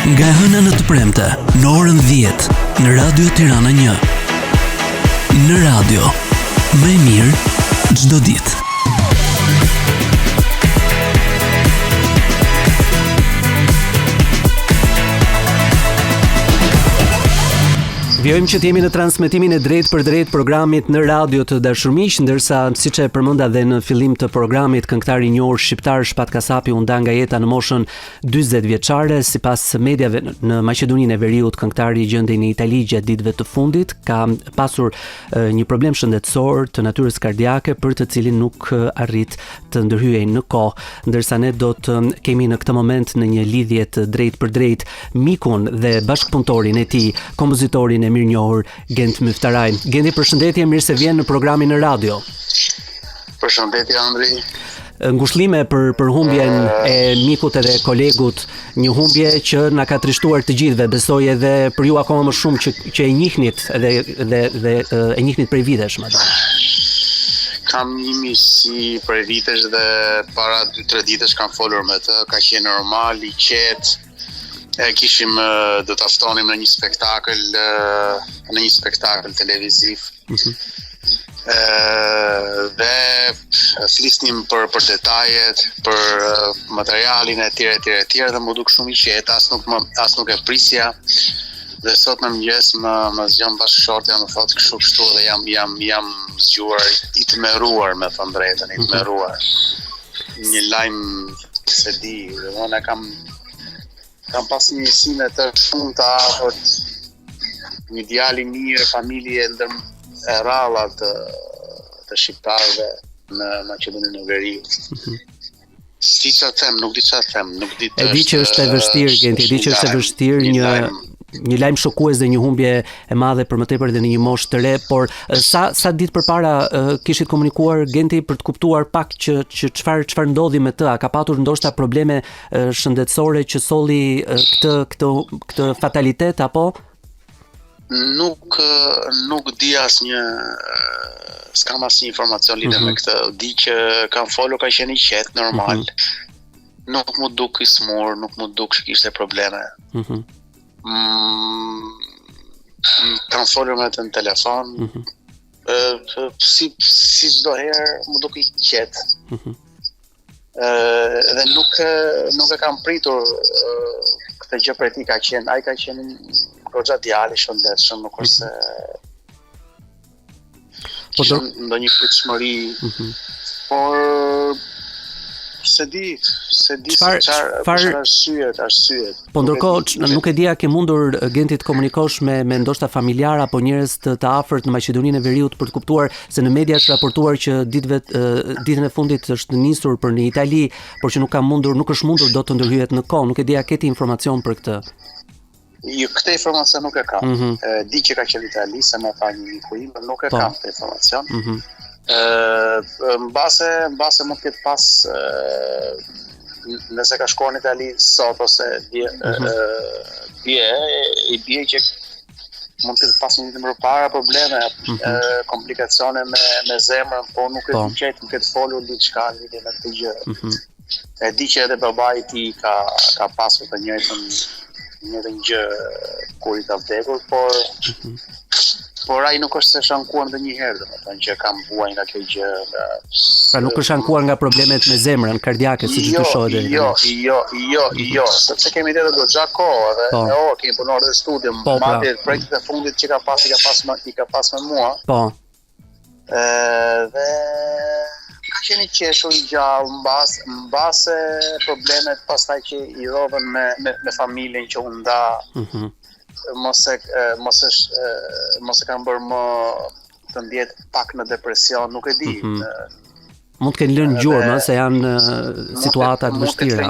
Nga hëna në të premte, në orën 10, në Radio Tirana 1. Në radio, më e mirë çdo ditë. Vjojmë që t'jemi në transmetimin e drejt për drejt programit në radio të dashurmiq, ndërsa siç e përmenda dhe në fillim të programit, këngëtari i njohur shqiptar Shpat Kasapi u nda nga jeta në moshën 40 vjeçare. Sipas mediave në Maqedoninë e Veriut, këngëtari gjendej në Itali gjatë ditëve të fundit, ka pasur një problem shëndetësor të natyrës kardiake për të cilin nuk arrit të ndërhyej në kohë, ndërsa ne do të kemi në këtë moment në një lidhje të drejt për drejt mikun dhe bashkëpunëtorin e tij, kompozitorin e mirënjohur Gent Myftaraj. Genti, përshëndetje, mirë se vjen në programin në radio. Përshëndetje Andri. Ngushëllime për humbjen e mikut edhe kolegut, një humbje që na ka trishtuar të gjithëve, besoj edhe për ju akoma më shumë që e njihnit dhe e njihnit prej vitesh, madje. Kam një misi prej vitesh dhe para 2-3 ditësh kam folur me të, ka qenë normal, i qetë. Kishim do të ftonim në një spektakël televiziv. Dhe flisnim për detajet, për materialin e tjerë dhe më duk shumë i qetë, as nuk e prisja. Dhe sot në mëngjes më zgjon bashkëshortja, më thotë kështu dhe jam zgjuar i tmerruar, me thënë drejtën, i tmerruar. Një lajm se di, unë kam pas një sime të shumë të afërt, një djalë i mirë, familje e ralla të shqiptarëve në Maqedoninë e Veriut. Si çfarë them, nuk di çfarë them, nuk di. E di që është e vështirë, Genti, e di që është e vështirë një lajm shokues dhe një humbje e madhe për më tepër dhe në një moshë të re, por sa ditë përpara kishit komunikuar, Genti, për të kuptuar pak që çfarë ndodhi me të? A ka patur ndoshta probleme shëndetësore që solli këtë fatalitet apo? Nuk di asnjë, s'kam asnjë informacion lidhur me këtë. Di që kam folur, ka qenë i qetë, normal. Nuk mu duk i smur, nuk mu duk që kishte probleme. Kam folur me të në telefon, si çdo herë më duk i qetë. Dhe nuk e kam pritur këtë gjë për ti, ai ka qenë goxha djalë i shëndetshëm, nuk është se ndonjë pritshmëri, por se di çfarë arsyet. Po ndërkohë nuk e dia, ke mundur, Genti, të komunikosh me ndoshta familjar apo njerëz të afërt në Maqedoninë e Veriut për të kuptuar se në media është raportuar që ditën e fundit është nisur për në Itali, por që nuk është mundur do të ndërhyjet në kohë. Nuk e dia, ke ti informacion për këtë? Jo, këtë informacion nuk e kam. Di që ka qenë në Itali, se më tha një miku im, nuk e kam këtë informacion. Mbase mund të ketë pas, nëse ka shkuar në Itali sot ose i bie që mund të ketë pas një ditë më parë probleme, komplikacione me zemrën, po nuk e di qetë, nuk e të folur diçka lidhje me këtë gjë. E di që edhe babai i tij ka pasur të njëjtën gjë kur i ka vdekur, por ai nuk është se shankuar ndonjëherë, domethënë që kam vuaj nga kjo gjë. Pra nuk është shankuar nga problemet me zemrën kardiake, siç të shohë. Jo, sepse kemi edhe goxha kohë dhe kemi punuar në studim, madje projektet e fundit që i ka pas me mua. Po. Dhe ka qenë i qeshur i gjallë, mbase problemet pastaj që i rodhen me familjen që u nda. Mos e kam bërë më të ndjet pak në depresion, nuk e di. Mund të kenë lënë gjurmë, se janë situata të vështira.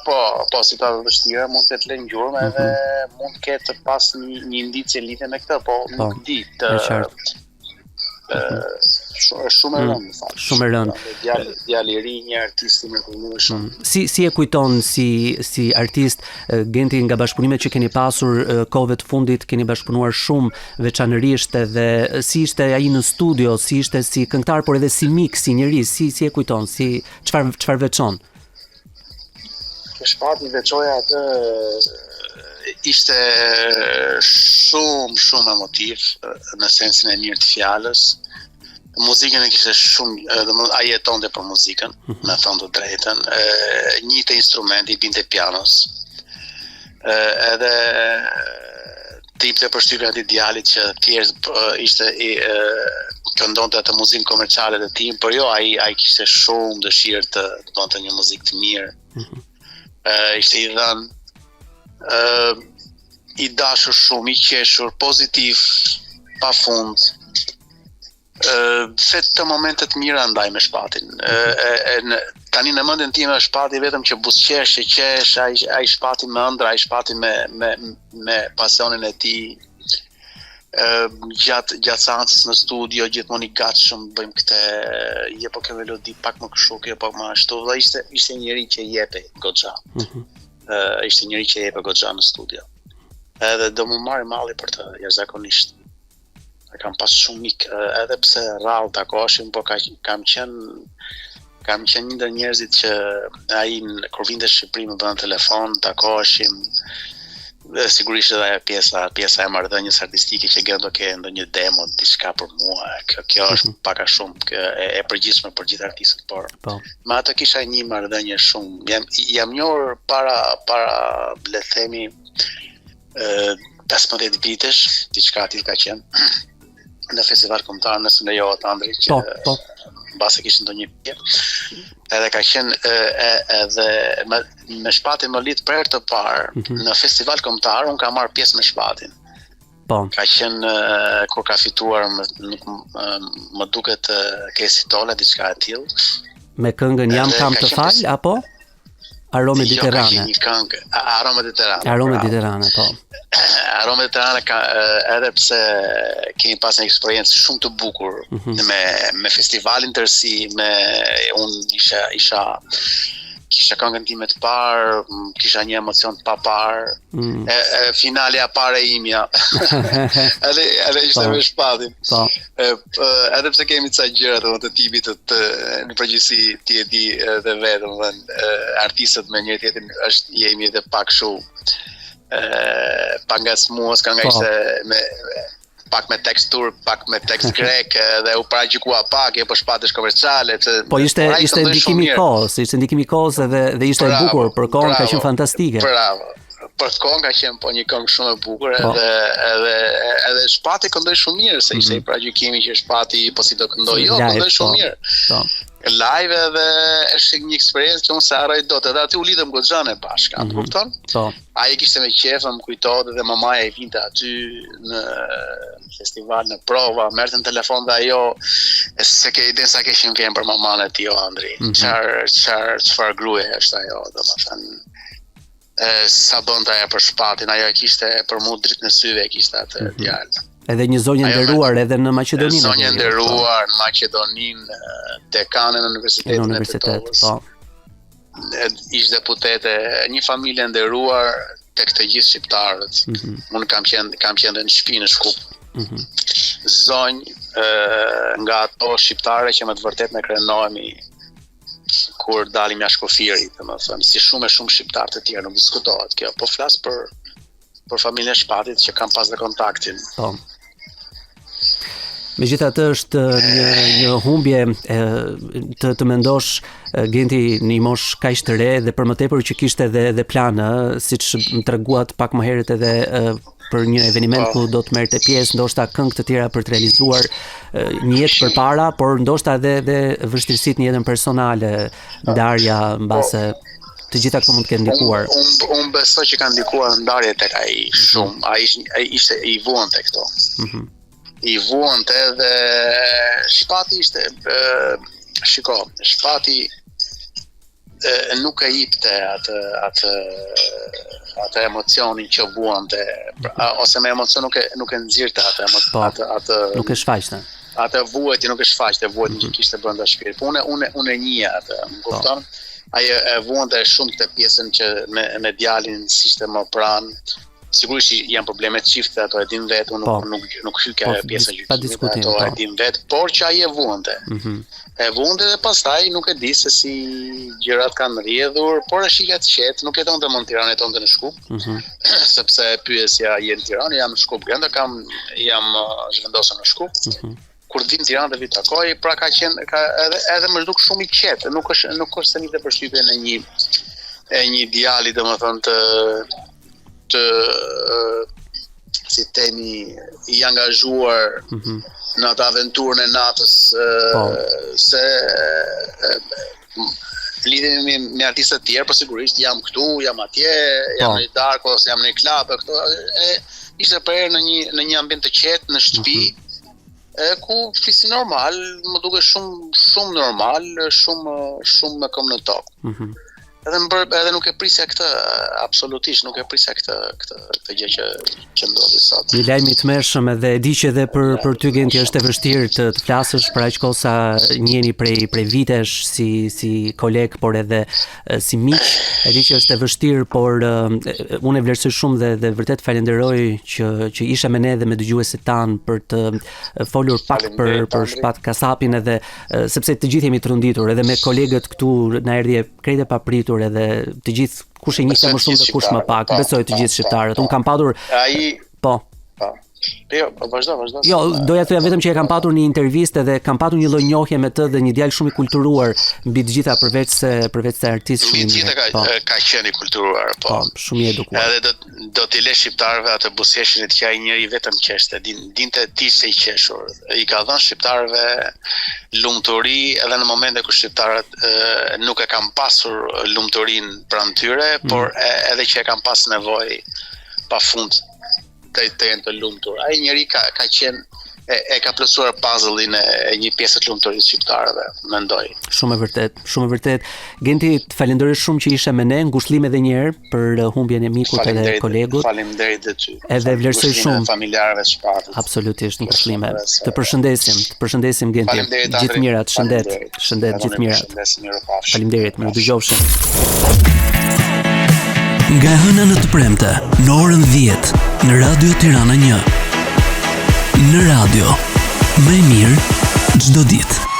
Po, situata të vështira, mund të lënë gjurmë edhe mund të ketë pas një indicje lidhje me këtë, po nuk di. Shumë e rëndë, fakt. Shumë e rëndë. Djalë i ri, një artist i mrekullueshëm. Si e kujton si artist, Genti, nga bashkëpunimet që keni pasur kohëve të fundit, keni bashkëpunuar shumë veçanërisht edhe si ishte ai në studio, si ishte si këngëtar, por edhe si mik, si njerëz, si e kujton, si çfarë veçon? Kjo shpati veçoja atë ishte shumë emotiv në sensin e mirë të fjalës. Muzikën e kishte shumë, domethënë ai jetonte për muzikën, me thënë të drejtën. Njëte instrumenti, binte pianos. Edhe tipte përshtypjen aty djalit që thjesht ishte këndonte atë muzikën komerciale të tim, por jo, ai kishte shumë dëshirë të bënte një muzikë të mirë. Ishte i dhënë, i dashur shumë, i qeshur, pozitiv, pafund. Vetë momente të mira ndaj me shpatin. Tani në mendjen time shpati vetëm që buzëqesh, që qesh, ai shpati me ëndra, ai shpati me pasionin e tij. Gjatë seancës në studio gjithmonë i gatshëm, bëjmë këtë, je po kjo melodi pak më kështu, kjo pak më ashtu, dhe ishte njëri që jepe goxha. Ishte njëri që jepe goxha në studio. Edhe do më marri malli për të jashtëzakonisht. Kam pas shumë mik, edhe pse rrallë takoheshim, por kam qenë një ndër njerëzit që ai kur vinte në Shqipëri më bënte telefon, takoheshim. Sigurisht edhe ajo pjesa e marrëdhënies artistike që gjen ndonjë demo, diçka për mua. Kjo është pak a shumë e përgjithshme për gjithë artistët, por me atë kisha një marrëdhënie shumë. Jam njohur para le të themi 15 vitesh, diçka aty ka qenë. Në festival kombëtar, nëse lejohet Andri, që mbase kishte ndonjë pjesë. Edhe ka qenë edhe me shpatin më lit për herë të parë në festival kombëtar, unë kam marrë pjesë me shpatin. Ka qenë kur ka fituar, më duket Kesi Tola, diçka e tillë. Me këngën Jam kam të fal, apo? Arome Mediterrane. Jo, ka një këngë, Arome Mediterrane. Arome Mediterrane, po. Arome Mediterrane edhe pse kemi pas një eksperiencë shumë të bukur me festivalin tërësi, unë kisha këngën time të parë, kisha një emocion të paparë, finalja pare imja, edhe ishte me shpatin. Edhe pse kemi ca gjëra të tipit në përgjithësi ti e di edhe vetëm, artistët me njëri tjetrin jemi edhe pak shumë, pak nga smuas, ka nga ishte pak me tekst turk, pak me tekst grek, dhe u paragjykua pak, po shpatesh komerciale. Po ishte ndikimi i kohës, dhe ishte e bukur, për kohën ka qenë fantastike. Bravo. Për kohën ka qenë po një këngë shumë e bukur, edhe shpati këndoi shumë mirë, se ishte i paragjykimi që shpati po si do këndoj, jo, këndoi shumë mirë. Live edhe është një eksperiencë që unë se harroj dot, edhe aty u lidhëm goxha ne bashkë, atë kupton? Ai kishte me qef, më kujtohet edhe mamaja i vinte aty në festival, në prova, merrte në telefon dhe ajo se ke iden sa kishim vjen për maman e tij, Andri. Çfarë gruaje është ajo, domethënë. Sa bënte ajo për shpatin, ajo kishte për mua dritë në syve, kishte atë djalë. Edhe një zonjë nderuar edhe në Maqedoninë. Zonjë nderuar në Maqedoninë, dekane në Universitetin e Tetovës. Ish deputete, një familje nderuar tek të gjithë shqiptarët. Unë kam qenë në shtëpi në Shkup. Zonjë nga ato shqiptare që me të vërtet ne krenohemi kur dalim jashtë kufirit, domethënë, si shumë shqiptarë të tjerë, nuk diskutohet kjo, po flas për familjen e shpatit që kam pas dhe kontaktin. Megjithatë është një humbje të mendosh Genti në një moshë kaq të re dhe për më tepër që kishte edhe plane, siç më treguat pak më herët edhe për një eveniment ku do të merrte pjesë, ndoshta këngë të tjera për të realizuar një jetë përpara, por ndoshta edhe vështirësitë në jetën personale, ndarja mbase të gjitha këto mund të kenë ndikuar. Unë besoj që kanë ndikuar ndarjet tek ai shumë. Ai ishte i vuante këto. I vuante dhe shpati ishte shpati nuk e jepte atë emocionin që vuante, ose me emocion nuk e nxirrte atë nuk e shfaqte. Atë vuajtje nuk e shfaqte, vuajtjen që kishte brenda shpirtit. Unë e njeh atë, më kupton? Ai e vuante shumë këtë pjesën që me djalin si ishte më pranë, sigurisht janë probleme të çifte, ato e din vetë, nuk hyj ka pjesa e gjykimit, ato e din vetë, por që ai e vunte. E vunte dhe pastaj nuk e di se si gjërat kanë rrjedhur, por është shika të qetë, nuk jeton në Tiranë, jeton në Shkup. Sepse pyesja je në Tiranë, jam në Shkup brenda, jam zhvendosur në Shkup. Kur vim në Tiranë dhe vi takoj, pra ka qenë edhe më duk shumë i qetë, nuk është se një të përshtypjen e një djali, domethënë të si temi i angazhuar në atë aventurën e natës, se lidhemi me artistë të tjerë, por sigurisht jam këtu, jam atje, jam në darkë ose jam në një klub, këto ishte për herë në një ambient të qetë, në shtëpi, ku flisi normal, më duke shumë normal, shumë me këmbë në tokë. Edhe nuk e prisja këtë, absolutisht nuk e prisja këtë gjë që ndodhi sot. Një lajm i tmerrshëm, edhe e di që edhe për ty Genti është e vështirë të flasësh për aq kohë sa njeni prej vitesh si koleg, por edhe si miq. E di që është e vështirë, por unë e vlerësoj shumë dhe vërtet falenderoj që ishe me ne dhe me dëgjuesit tan për të folur pak për Shpat Kasapin, edhe sepse të gjithë jemi të runditur, edhe me kolegët këtu na erdhi krejt e papritur, edhe të gjithë kush e njihte më shumë dhe kush më pak, besoj të gjithë shqiptarët. Unë kam patur Jo, vazhdo. Jo, doja thoya vetëm që e kam patur një intervistë dhe kam patur një lloj njohje me të dhe një djalë shumë i kulturuar mbi të gjitha përveç se artist shumë i mirë. Ka qenë i kulturuar, shumë i edukuar. Edhe do t'i lë shqiptarëve atë buzëqeshjen e të qaj njëri vetëm qeshte, dinte ti se i qeshur. I ka dhënë shqiptarëve lumturi edhe në momente kur shqiptarët nuk e kanë pasur lumturinë pranë tyre, por edhe që e kanë pas nevojë pafund të jenë të lumtur. Ai njeri ka qenë e ka plotësuar puzzle-in e një pjesë të lumturisë shqiptarëve, mendoj. Shumë e vërtet. Genti, të falenderoj shumë që ishe me ne, ngushëllim edhe një herë për humbjen e mikut edhe kolegut. Faleminderit dhe ty. Edhe vlerësoj shumë familjarëve të Shpatës. Absolutisht, ngushëllime. Të përshëndesim Genti. Gjithë mirat, shëndet, gjithë mirat. Faleminderit, më dëgjofshim. Nga hëna në të premte, në orën 10, në Radio Tirana 1. Në radio, më mirë çdo ditë.